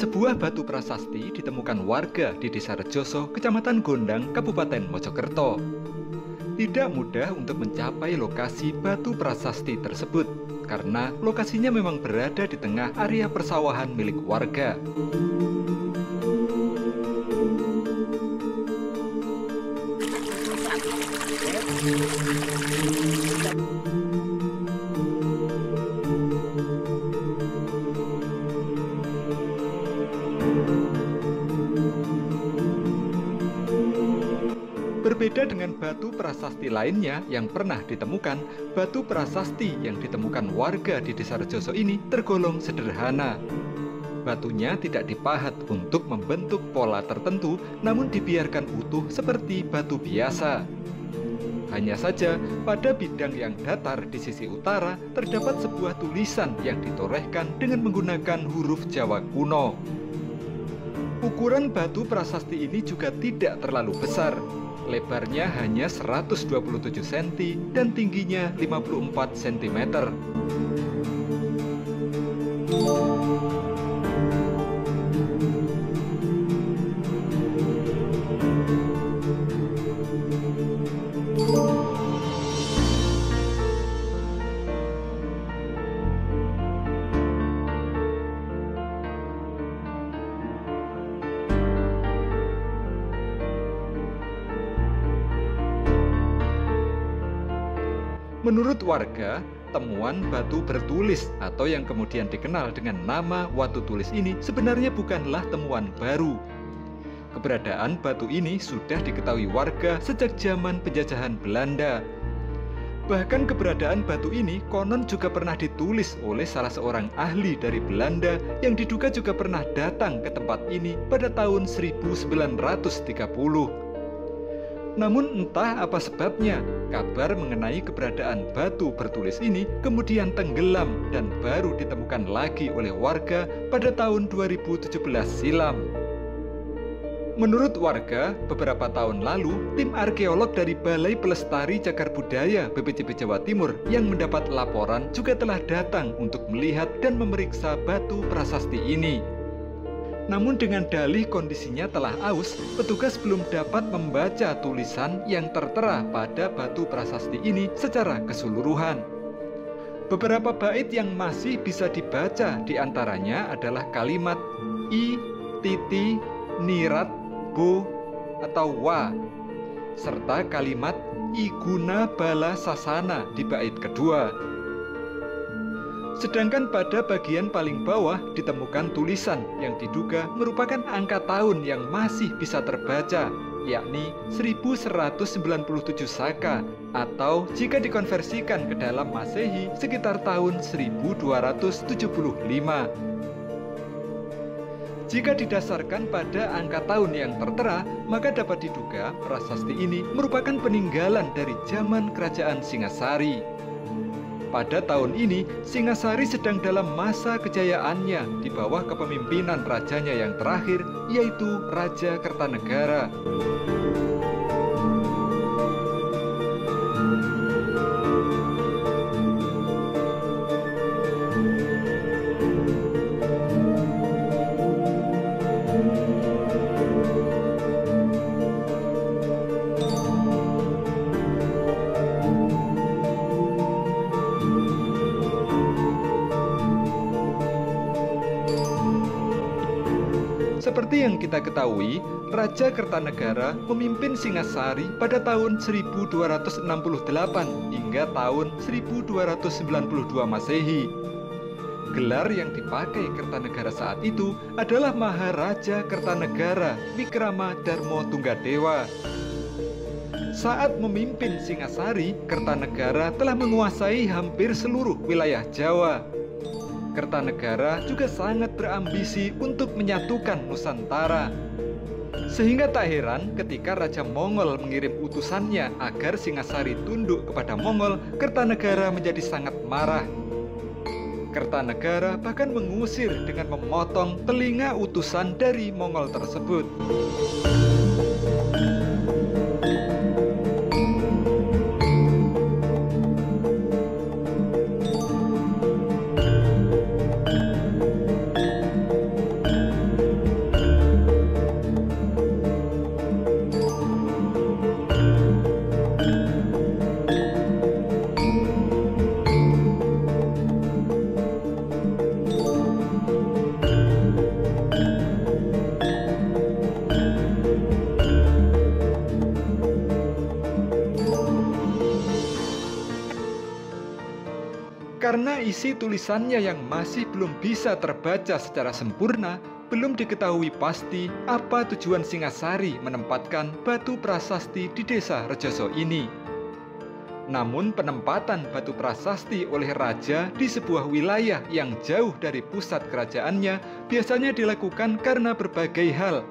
Sebuah batu prasasti ditemukan warga di Desa Rejoso, Kecamatan Gondang, Kabupaten Mojokerto. Tidak mudah untuk mencapai lokasi batu prasasti tersebut, karena lokasinya memang berada di tengah area persawahan milik warga. Berbeda dengan batu prasasti lainnya yang pernah ditemukan, batu prasasti yang ditemukan warga di Desa Rejoso ini tergolong sederhana. Batunya tidak dipahat untuk membentuk pola tertentu, namun dibiarkan utuh seperti batu biasa. Hanya saja, pada bidang yang datar di sisi utara terdapat sebuah tulisan yang ditorehkan dengan menggunakan huruf Jawa kuno. Ukuran batu prasasti ini juga tidak terlalu besar. Lebarnya hanya 127 cm dan tingginya 54 cm. Menurut warga, temuan batu bertulis atau yang kemudian dikenal dengan nama Watu Tulis ini sebenarnya bukanlah temuan baru. Keberadaan batu ini sudah diketahui warga sejak zaman penjajahan Belanda. Bahkan keberadaan batu ini konon juga pernah ditulis oleh salah seorang ahli dari Belanda yang diduga juga pernah datang ke tempat ini pada tahun 1930. Namun entah apa sebabnya, kabar mengenai keberadaan batu bertulis ini kemudian tenggelam dan baru ditemukan lagi oleh warga pada tahun 2017 silam. Menurut warga, beberapa tahun lalu, tim arkeolog dari Balai Pelestari Cagar Budaya BPCB Jawa Timur yang mendapat laporan juga telah datang untuk melihat dan memeriksa batu prasasti ini. Namun dengan dalih kondisinya telah aus, petugas belum dapat membaca tulisan yang tertera pada batu prasasti ini secara keseluruhan. Beberapa bait yang masih bisa dibaca diantaranya adalah kalimat I, titi, nirat, bo, atau wa, serta kalimat iguna bala sasana di bait kedua. Sedangkan pada bagian paling bawah ditemukan tulisan yang diduga merupakan angka tahun yang masih bisa terbaca, yakni 1197 Saka, atau jika dikonversikan ke dalam Masehi sekitar tahun 1275. Jika didasarkan pada angka tahun yang tertera, maka dapat diduga prasasti ini merupakan peninggalan dari zaman Kerajaan Singasari. Pada tahun ini, Singasari sedang dalam masa kejayaannya di bawah kepemimpinan rajanya yang terakhir, yaitu Raja Kertanegara. Seperti yang kita ketahui, Raja Kertanegara memimpin Singasari pada tahun 1268 hingga tahun 1292 Masehi. Gelar yang dipakai Kertanegara saat itu adalah Maharaja Kertanegara Wikrama Darmo Tunggadewa. Saat memimpin Singasari, Kertanegara telah menguasai hampir seluruh wilayah Jawa. Kertanegara juga sangat berambisi untuk menyatukan Nusantara. Sehingga tak heran ketika Raja Mongol mengirim utusannya agar Singasari tunduk kepada Mongol, Kertanegara menjadi sangat marah. Kertanegara bahkan mengusir dengan memotong telinga utusan dari Mongol tersebut. isi tulisannya yang masih belum bisa terbaca secara sempurna, belum diketahui pasti apa tujuan Singasari menempatkan batu prasasti di desa Rejoso ini. Namun penempatan batu prasasti oleh raja di sebuah wilayah yang jauh dari pusat kerajaannya biasanya dilakukan karena berbagai hal.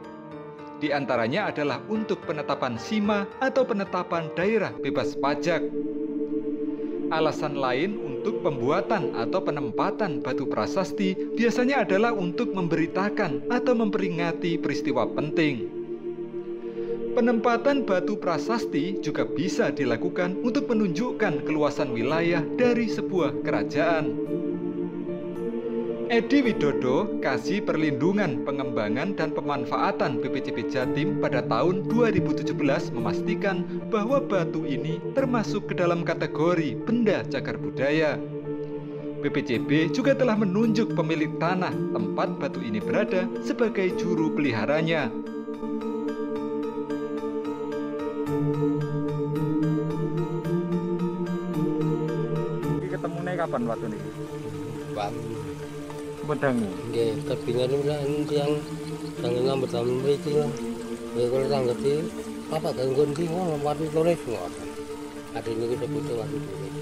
Di antaranya adalah untuk penetapan sima atau penetapan daerah bebas pajak. Alasan lain untuk pembuatan atau penempatan batu prasasti biasanya adalah untuk memberitakan atau memperingati peristiwa penting. Penempatan batu prasasti juga bisa dilakukan untuk menunjukkan keluasan wilayah dari sebuah kerajaan. Edi Widodo, Kasih Perlindungan, Pengembangan, dan Pemanfaatan BPCB Jatim pada tahun 2017 memastikan bahwa batu ini termasuk ke dalam kategori benda cagar budaya. BPCB juga telah menunjuk pemilik tanah tempat batu ini berada sebagai juru peliharanya. Ketemunya kapan waktu ini? Bang. Bedangi. Nggih, kebingan ulah yang ngambil tamu mriki lah. Ya kalau tanggeti apa gangguan iki ngono watu tulis ngono. Ade niki sebut watu tulis.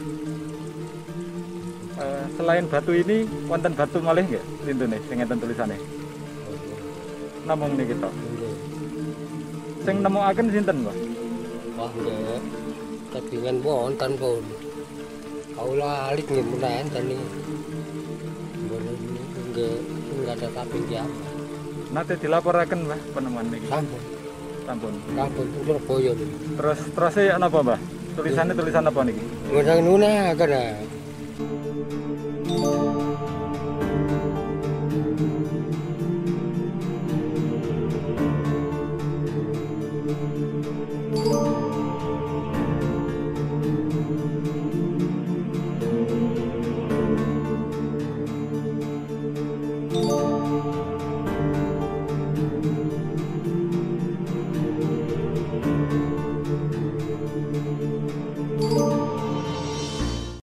Selain batu ini, wonten batu malih nggih lintune sing ngeten tulisane? Namung niki tok. Nggih. Sing nemokaken sinten, Mbah? Wah, nggih. Kebingan wonten pun. Kaula alik nggih menawa tani. Enggak ada taping ya. Nate dilaporaken, Mbah, penemuan niki. Sampun. Sampun. Sampun Surabaya. Terus ya napa, Mbah? Tulisan apa niki? Ngundang nuna kada.